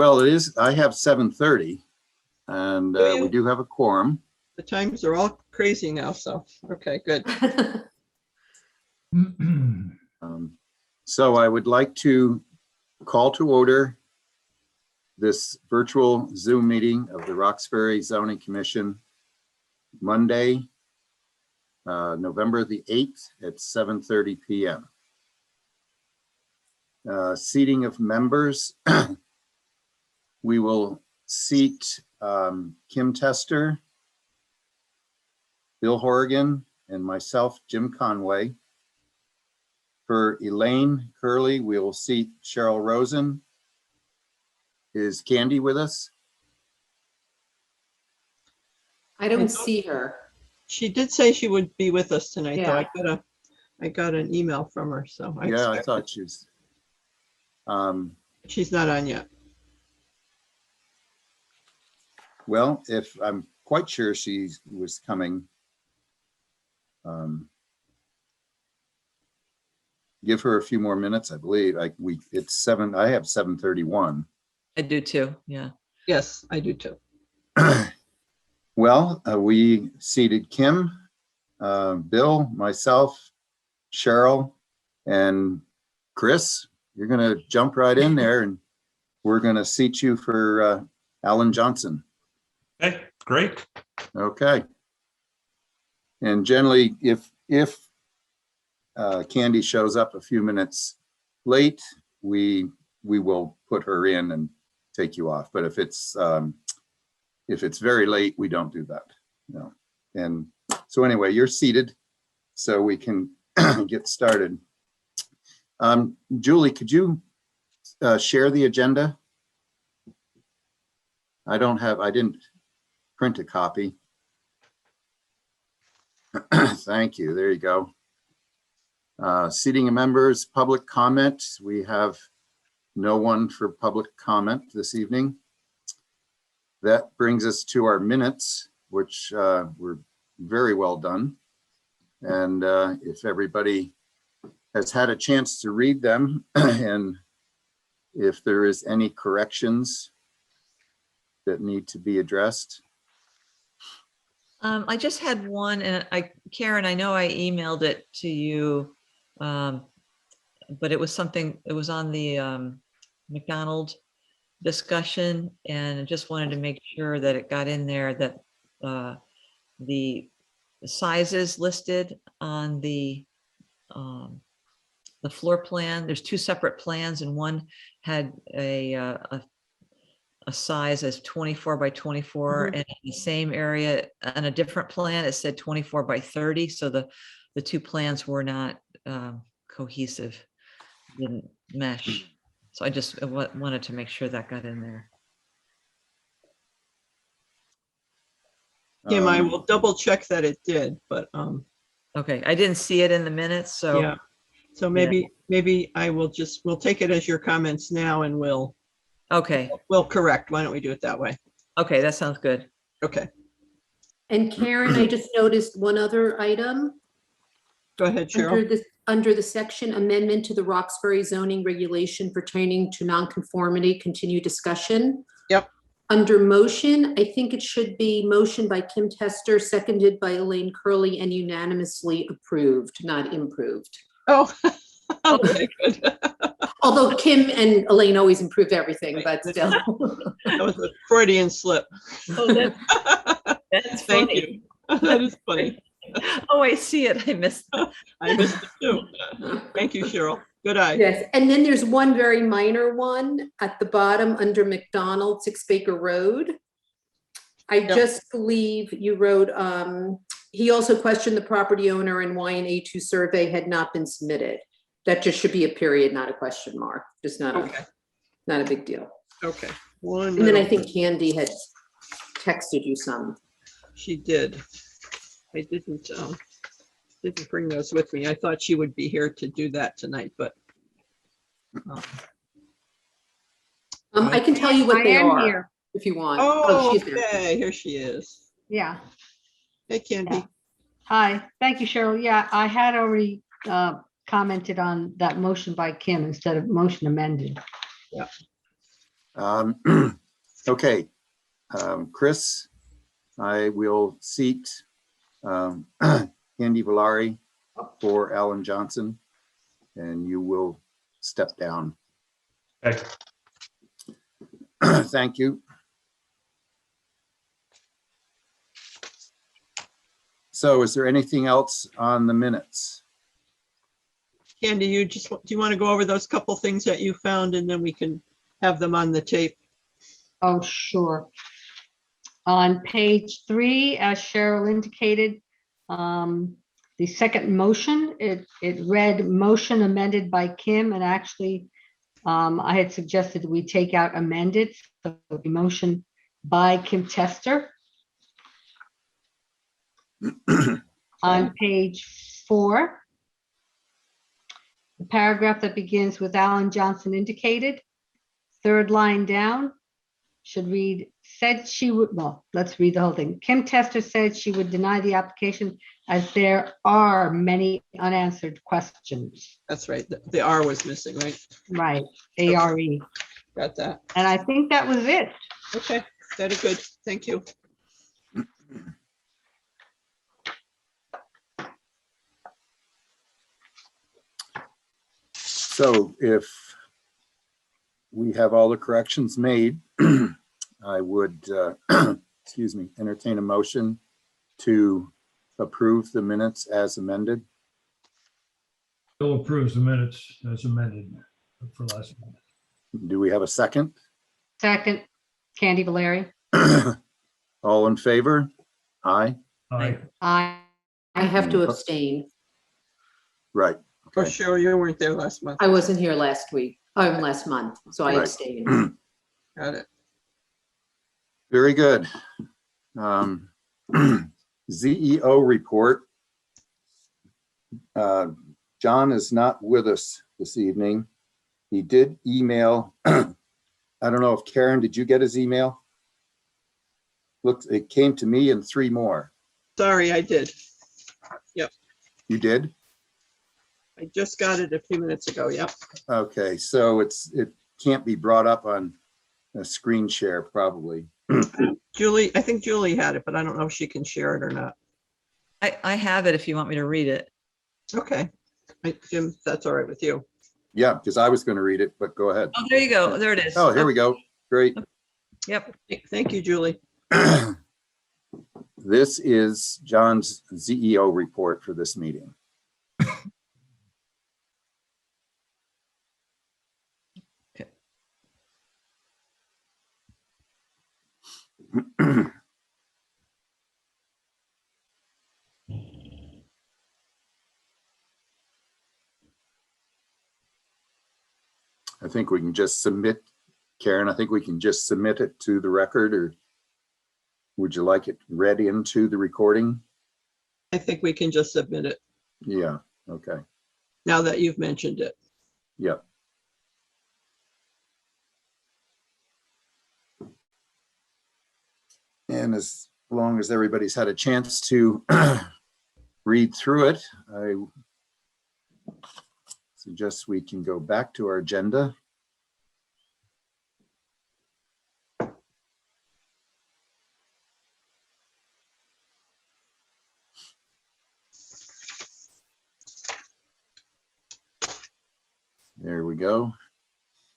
Well, it is, I have 7:30 and we do have a quorum. The times are all crazy now, so, okay, good. So I would like to call to order this virtual Zoom meeting of the Roxbury Zoning Commission, Monday, November the 8th at 7:30 p.m. Seating of members. We will seat Kim Tester, Bill Horrigan, and myself, Jim Conway. For Elaine Curley, we will seat Cheryl Rosen. Is Candy with us? I don't see her. She did say she would be with us tonight, Yeah. though. I got an email from her, so Yeah, I thought she was. she's not on yet. Well, if I'm quite sure she was coming. Give her a few more minutes, I believe. It's 7, I have 7:31. I do too, yeah. Yes, I do too. Well, we seated Kim, Bill, myself, Cheryl, and Chris. You're gonna jump right in there and we're gonna seat you for Alan Johnson. Okay, great. Okay. And generally, if Candy shows up a few minutes late, we will put her in and take you off. But if it's very late, we don't do that. No. And so anyway, you're seated, so we can get started. Julie, could you share the agenda? I didn't print a copy. Thank you. There you go. Seating of members, public comment. We have no one for public comment this evening. That brings us to our minutes, which were very well done. And if everybody has had a chance to read them and if there is any corrections that need to be addressed. I just had one, and Karen, I know I emailed it to you, but it was on the McDonald discussion, and I just wanted to make sure that it got in there that the sizes listed on the floor plan. There's two separate plans, and one had a size as 24 by 24, and in the same area on a different plan it said 24 by 30. So the two plans were not cohesive, didn't mesh. So I just wanted to make sure that got in there. Kim, I will double check that it did, but Okay, I didn't see it in the minutes, so yeah. So maybe we'll take it as your comments now and we'll correct. Why don't we do it that way? Okay, that sounds good. Okay, And Karen, I just noticed one other item. go ahead, Cheryl. Under the section amendment to the Roxbury zoning regulation pertaining to nonconformity, continue discussion. Yep. Under motion, I think it should be motion by Kim Tester, seconded by Elaine Curley, and unanimously approved, not improved. Oh, okay, good. Although Kim and Elaine always improve everything, but still. That was a Freudian slip. Oh, that's Thank funny. you. That is funny. Oh, I see it. I missed it. I missed it too. Thank you, Cheryl. Good eye. Yes, and then there's one very minor one at the bottom under McDonald, 6 Baker Road. I just believe you wrote, he also questioned the property owner and why an A2 survey had not been submitted. That just should be a period, not a question mark. Just not a big deal. Okay. And then I think Candy had texted you some. She did. I didn't bring those with me. I thought she would be here to do that tonight, but I can tell you what they are here. if you want. oh, she's there. okay, here she is. Yeah. Hey, Candy. Yeah. Hi, thank you, Cheryl. Yeah, I had already commented on that motion by Kim instead of motion amended. Yeah. Okay, Chris, I will seat Andy Valari for Alan Johnson, and you will step down. Okay. Thank you. So is there anything else on the minutes? Candy, do you want to go over those couple things that you found and then we can have them on the tape? Oh, sure. On page 3, as Cheryl indicated, the second motion, it read motion amended by Kim, and actually I had suggested we take out amended, so the motion by Kim Tester. On page 4, the paragraph that begins with Alan Johnson indicated, third line down, should read, said she would, well, let's read the whole thing. Kim Tester said she would deny the application as there are many unanswered questions. That's right. The R was missing, right? Right, A-R-E. Got that. And I think that was it. Okay, very good. Thank you. So if we have all the corrections made, I would, excuse me, entertain a motion to approve the minutes as amended. Bill approves the minutes as amended for last month. Do we have a second? Second, Candy Valeri. All in favor? Aye. Aye. I have to abstain. Right. For Okay. sure, you weren't there last month. I wasn't here last month, so I Right. abstained. Got it. Very good. ZEO report. John is not with us this evening. He did email. I don't know if Karen, did you get his email? Looks, it came to me and 3 more. Sorry, I did. You did? I just got it a few minutes ago. Yep. Okay, so it can't be brought up on a screen share probably. Julie, I think Julie had it, but I don't know if she can share it or not. I have it if you want me to read it. Okay. Jim, that's all right with you. Yeah, because I was going to read it, but go ahead. Oh, there you go. There it is. Oh, here we go. Great. Yep. Thank you, Julie. This is John's ZEO report for this meeting. I think we can just submit, Karen, I think we can just submit it to the record, or would you like it read into the recording? I think we can just submit it Yeah, okay, now that you've mentioned it. yep. And as long as everybody's had a chance to read through it, I suggest we can go back to our agenda. There we go.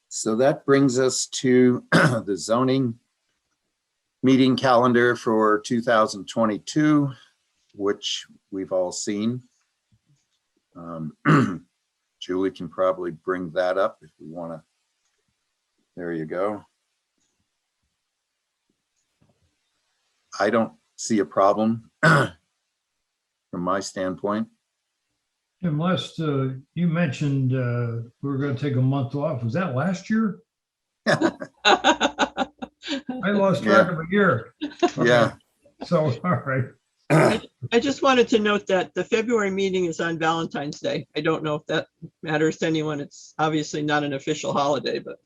So that brings us to the zoning meeting calendar for 2022, which we've all seen. Julie can probably bring that up if we want to. There you go. I don't see a problem from my standpoint. Unless you mentioned we were going to take a month off. Was that last year? I lost track of a year. Okay. Yeah. So, all right. I just wanted to note that the February meeting is on Valentine's Day. I don't know if that matters to anyone. It's obviously not an official holiday, but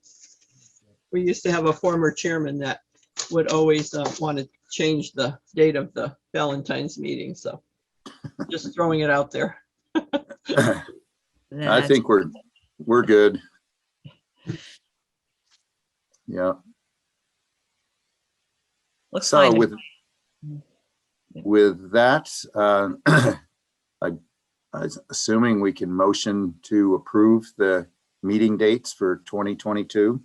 we used to have a former chairman that would always want to change the date of the Valentine's meeting. So just throwing it out there. I think we're good. Yeah. Looks So fine. with that, I was assuming we can motion to approve the meeting dates for 2022.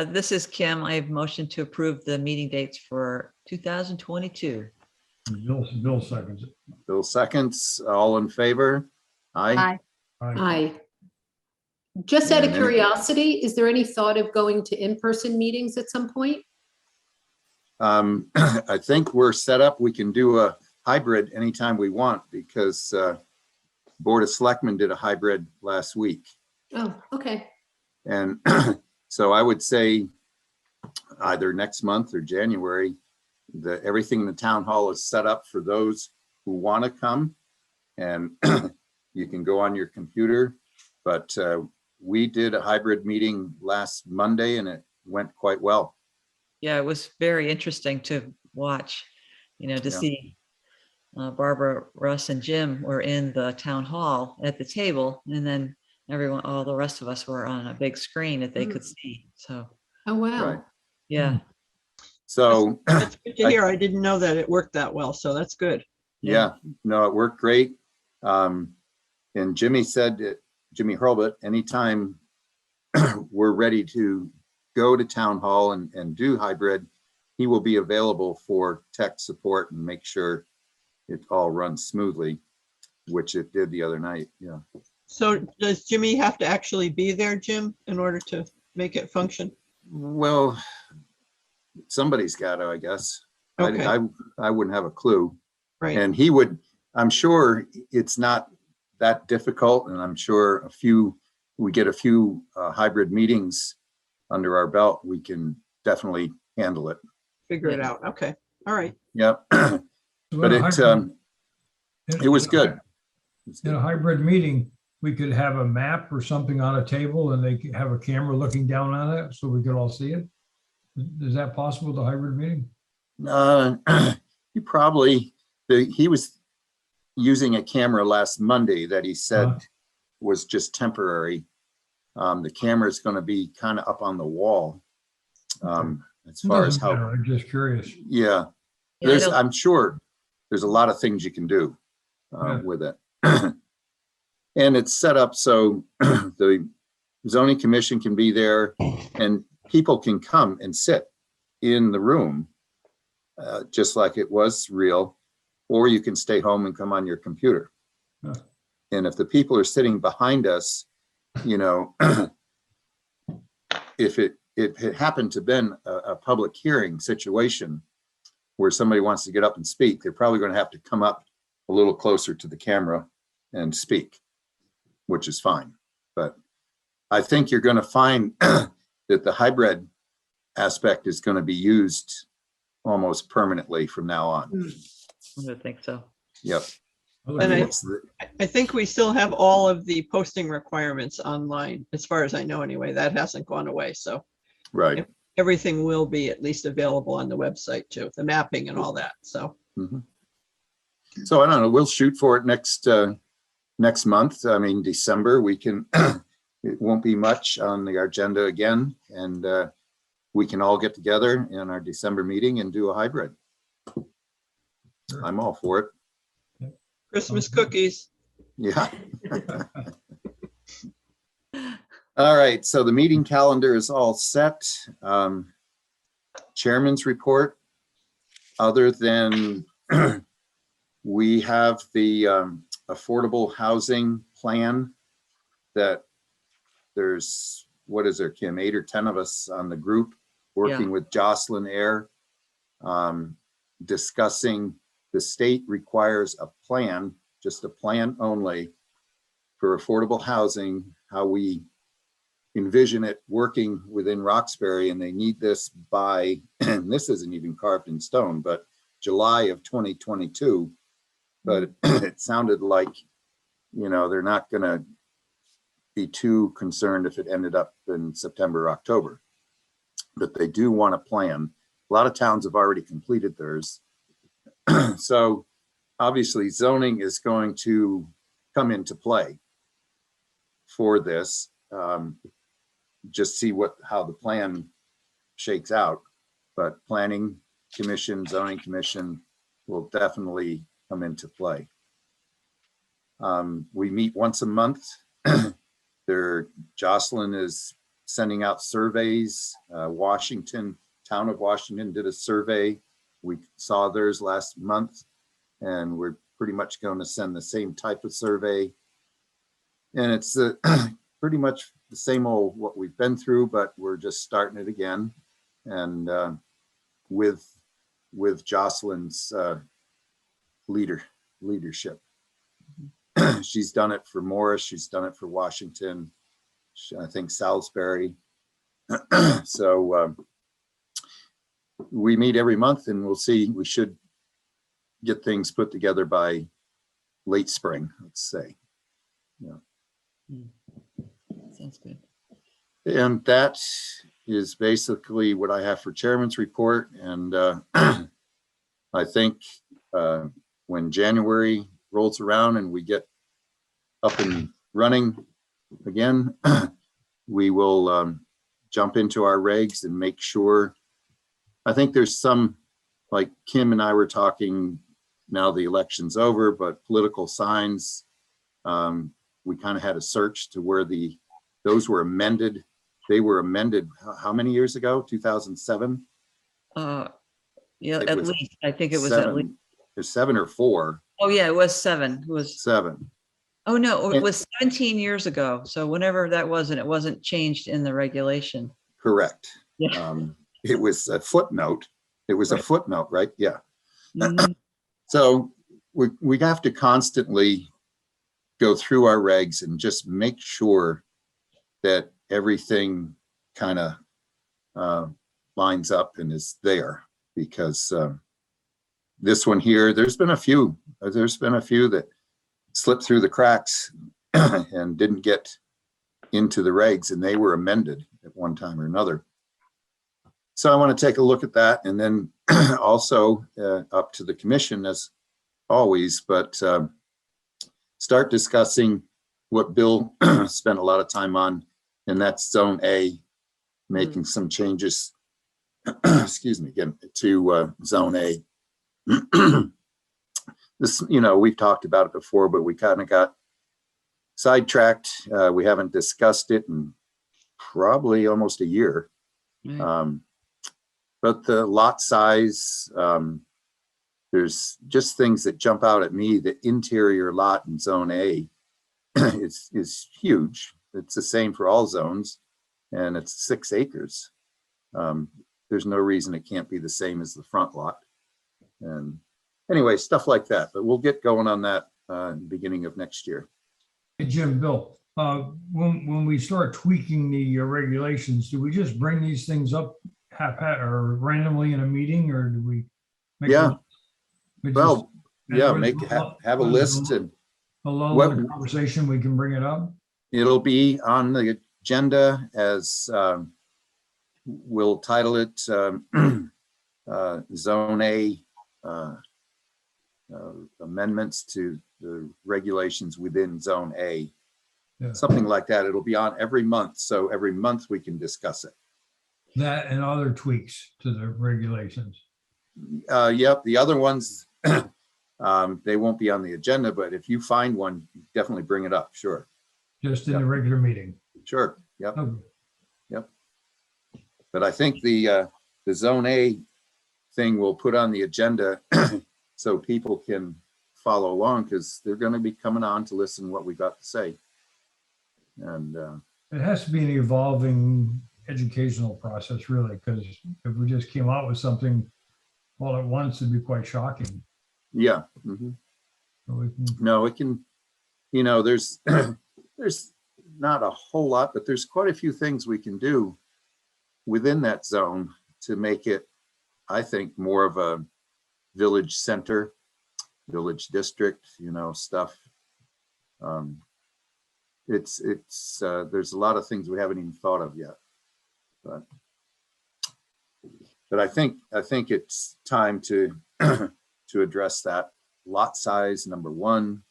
This is Kim. I have motioned to approve the meeting dates for 2022. Bill seconds it. Bill seconds, all in favor? Aye. Aye. Aye. Just out of And any- curiosity, is there any thought of going to in-person meetings at some point? I think we're set up. We can do a hybrid anytime we want because Board of Selectmen did a hybrid last week. Oh, okay. And so I would say either next month or January, everything in the town hall is set up for those who want to come. And you can go on your computer, but we did a hybrid meeting last Monday and it went quite well. Yeah, it was very interesting to watch, to Yeah. see Barbara, Russ, and Jim were in the town hall at the table, and then all the rest of us were on a big screen that they could see. So, Oh, wow. Right. yeah. So That's good to hear. I didn't know that it worked that well, so that's good. yeah, no, it worked great. And Jimmy said, Jimmy Hurlbut, anytime we're ready to go to town hall and do hybrid, he will be available for tech support and make sure it all runs smoothly, which it did the other night. Yeah. So does Jimmy have to actually be there, Jim, in order to make it function? Well, somebody's got to, I guess. Okay. I wouldn't have a clue. Right. And I'm sure it's not that difficult. And I'm sure we get a few hybrid meetings under our belt, we can definitely handle it. Figure it out. Okay. All right. Yep. So But it was good. In a hybrid meeting, we could have a map or something on a table and they could have a camera looking down on it so we could all see it. Is that possible, the hybrid meeting? He was using a camera last Monday that he said was just temporary. The camera is going to be kind of up on the wall. As far as Doesn't how, matter, I'm just curious. yeah, Yeah, I don't- I'm sure there's a lot of things you can do Yeah. with it. And it's set up so the zoning commission can be there and people can come and sit in the room just like it was real, or you can stay home and come on your computer. Yeah. And if the people are sitting behind us, if it had happened to been a public hearing situation where somebody wants to get up and speak, they're probably going to have to come up a little closer to the camera and speak, which is fine. But I think you're going to find that the hybrid aspect is going to be used almost permanently from now on. I would think so. Yep. And It's I think we still have all of the posting requirements online, as far as I know anyway. That hasn't gone away. So right. everything will be at least available on the website too, the mapping and all that. So Mhm. So I don't know, we'll shoot for it next month. I mean, December, we can, it won't be much on the agenda again. And we can all get together in our December meeting and do a hybrid. Sure. I'm all for it. Christmas cookies. Yeah. All right, so the meeting calendar is all set. Chairman's report, other than we have the affordable housing plan that there's, what is there, Kim, 8 or 10 of us on the group working with Jocelyn Air, discussing the state requires a plan, just a plan only for affordable housing, how we envision it working within Roxbury, and they need this by, and this isn't even carved in stone, but July of 2022. But it sounded like, they're not going to be too concerned if it ended up in September, October. But they do want a plan. A lot of towns have already completed theirs. So obviously zoning is going to come into play for this. just see how the plan shakes out. But planning commission, zoning commission will definitely come into play. We meet once a month. Jocelyn is sending out surveys. Town of Washington did a survey. We saw theirs last month, and we're pretty much going to send the same type of survey. And it's pretty much the same old what we've been through, but we're just starting it again. And with Jocelyn's leadership. She's done it for Morris. She's done it for Washington. I think Salisbury. So we meet every month, and we'll see. We should get things put together by late spring, let's say. Yeah. Sounds good. And that is basically what I have for chairman's report. And I think when January rolls around and we get up and running again, we will jump into our regs and make sure. I think there's some, like Kim and I were talking, now the election's over, but political signs, we kind of had a search to where those were amended. They were amended how many years ago? 2007? Yeah, It at was least. I think it was at least. There's 7 or 4. Oh, yeah, it was 7. It was. 7. Oh, no, it And- was 17 years ago. So whenever that was, and it wasn't changed in the regulation. Correct. Yeah. It was a footnote. It was a Right. footnote, right? Yeah. Mhm. So we have to constantly go through our regs and just make sure that everything kind of lines up and is there, because this one here, there's been a few that slipped through the cracks and didn't get into the regs, and they were amended at one time or another. So I want to take a look at that, and then also up to the commission as always, but start discussing what Bill spent a lot of time on, and that's Zone A, making some changes, excuse me, again, to Zone A. This, we've talked about it before, but we kind of got sidetracked. We haven't discussed it in probably almost a year. Right. But the lot size, there's just things that jump out at me. The interior lot in Zone A is huge. It's the same for all zones, and it's 6 acres. There's no reason it can't be the same as the front lot. And anyway, stuff like that. But we'll get going on that beginning of next year. Hey, Jim, Bill, when we start tweaking the regulations, do we just bring these things up or randomly in a meeting, or do we? Yeah. We Well, yeah, just- have a list, and A lull what- in the conversation, we can bring it up. it'll be on the agenda as we'll title it Zone A amendments to the regulations within Zone A. Yeah. Something like that. It'll be on every month. So every month we can discuss it. That and other tweaks to the regulations. Yep, the other ones, they won't be on the agenda, but if you find one, definitely bring it up. Sure. Just in the regular meeting. Sure. Yep. Oh, But I think the Zone A thing we'll put on the agenda so people can follow along, because they're going to be coming on to listen what we got to say. And It has to be an evolving educational process, really, because if we just came out with something all at once, it'd be quite shocking. yeah. Mhm. So we can- No, it can, there's there's not a whole lot, but there's quite a few things we can do within that zone to make it, I think, more of a village center, village district, stuff. It's there's a lot of things we haven't even thought of yet, but I think it's time to to address that lot size, number one.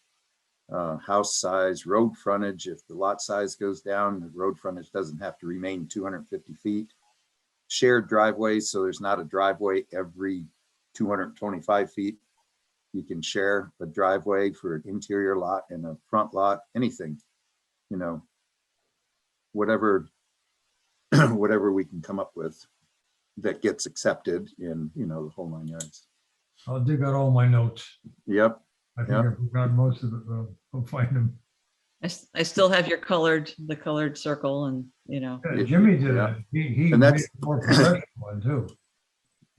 house size, road frontage. If the lot size goes down, the road frontage doesn't have to remain 250 feet. Shared driveways, so there's not a driveway every 225 feet. You can share a driveway for an interior lot and a front lot, anything, you know, whatever, whatever we can come up with that gets accepted in, you know, the whole 9 yards. I'll dig out all my notes. Yep. I think Yeah. I forgot most of it, but I'll find them. I still have the colored circle and, you know, Yeah, Jimmy did Yeah. it. He And made that's- a more professional one too.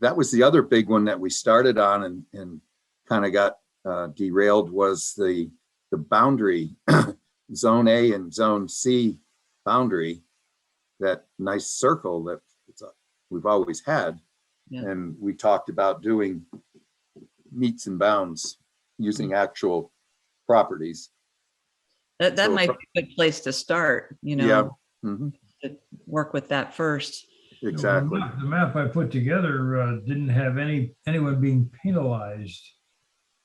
That was the other big one that we started on and kind of got derailed, was the boundary, zone A and zone C boundary, that nice circle that we've always had. Yeah. And we talked about doing meets and bounds using actual properties. that So might pro- be a good place to start, you Yeah. know, Mhm. to work with that first. Exactly. The map I put together didn't have anyone being penalized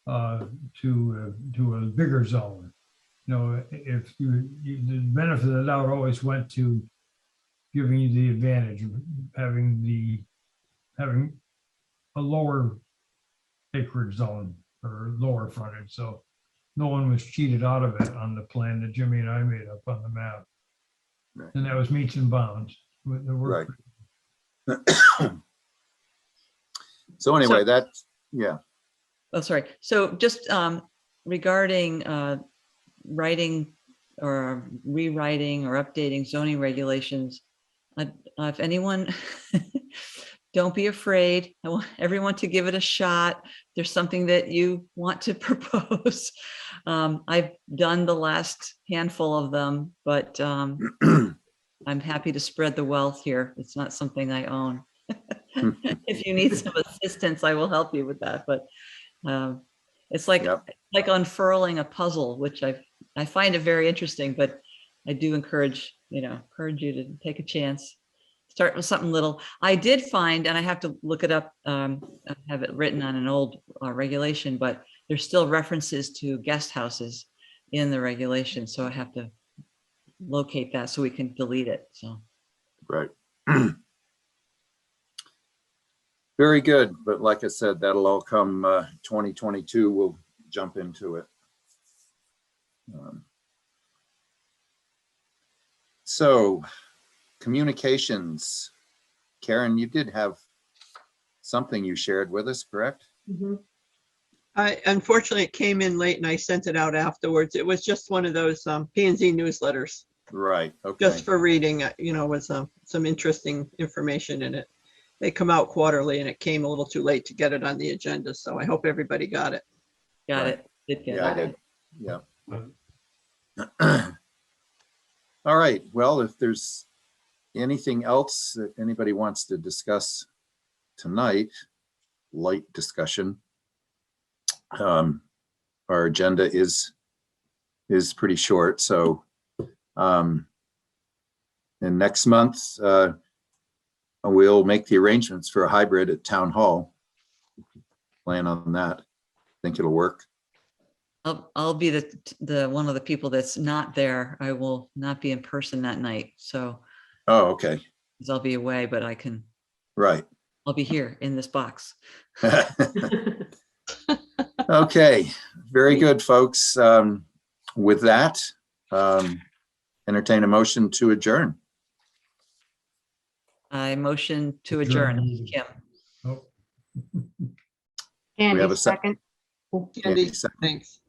to a bigger zone. You know, if the benefit of the doubt always went to giving you the advantage of having a lower acreage zone or lower frontage. So no one was cheated out of it on the plan that Jimmy and I made up on the map. Right. And that was meets and bounds. It worked. So anyway, that's, yeah. Oh, sorry. So just regarding writing or rewriting or updating zoning regulations, if anyone, don't be afraid. I want everyone to give it a shot. There's something that you want to propose. I've done the last handful of them, but I'm happy to spread the wealth here. It's not something I own. If you need some assistance, I will help you with that. But it's like Yep. like unfurling a puzzle, which I find it very interesting. But I do encourage you to take a chance. Start with something little. I did find, and I have to look it up. I have it written on an old regulation, but there's still references to guest houses in the regulation, so I have to locate that so we can delete it. So. Right. Very good. But like I said, that'll all come 2022. We'll jump into it. So communications. Karen, you did have something you shared with us, correct? Mhm. Unfortunately, it came in late and I sent it out afterwards. It was just one of those P&Z newsletters, Right. Okay. just for reading, with some interesting information in it. They come out quarterly and it came a little too late to get it on the agenda. So I hope everybody got it. Got Right. it. Did get Yeah, I it. did. Yeah. All right. Well, if there's anything else that anybody wants to discuss tonight, light discussion. Our agenda is pretty short. So, and next month, we'll make the arrangements for a hybrid at Town Hall. Plan on that. Think it'll work. I'll be the one of the people that's not there. I will not be in person that night. So Oh, okay. 'cause I'll be away, but Right. I'll be here in this box. Okay. Very good, folks. With that, entertain a motion to adjourn. I motion to Adjourn. adjourn. This is Kim. Oh. We have Andy, a sec- second. Andy, second. thanks.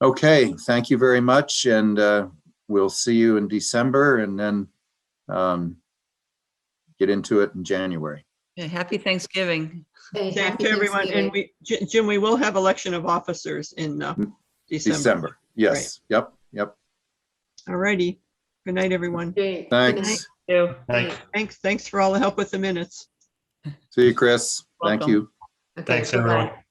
Okay, thank you very much. And we'll see you in December and then get into it in January. Yeah, happy Thanksgiving. Okay, Same happy to everyone. And Thanksgiving. Jim, we will have election of officers in December. December. Yes. Yep. Yep. All righty. Good night, everyone. Great. Good night. Thanks. You. Thanks. Thanks for all the help with the minutes. See you, Chris. Thank Welcome. you. Okay, Thanks, bye-bye. everyone.